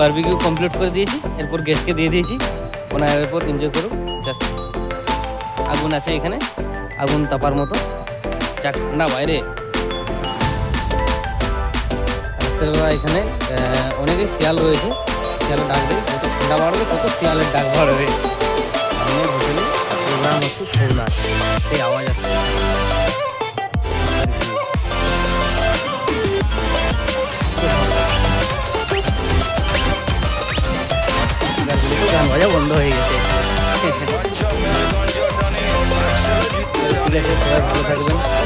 Barbecue complete করে দিয়েছি, এরপর গেস্টকে দিয়ে দিয়েছি, ওনার এরপর এনজয় করুক। জাস্ট আগুন আছে এখানে, আগুন তাপার মতো, যা ঠান্ডা বাইরে। রাত্রেবেলা এখানে অনেকেই শিয়াল রয়েছে, শিয়ালের ডাক দেয়, যত ঠান্ডা বাড়বে তত শিয়ালের ডাক বাড়বে। আমাদের হোটেলে প্রোগ্রাম হচ্ছে ছৌ নাচ, সেই আওয়াজ আসছে। গান বাজা বন্ধ হয়ে গেছে। ঠিক আছে, সবাই ভালো থাকবেন।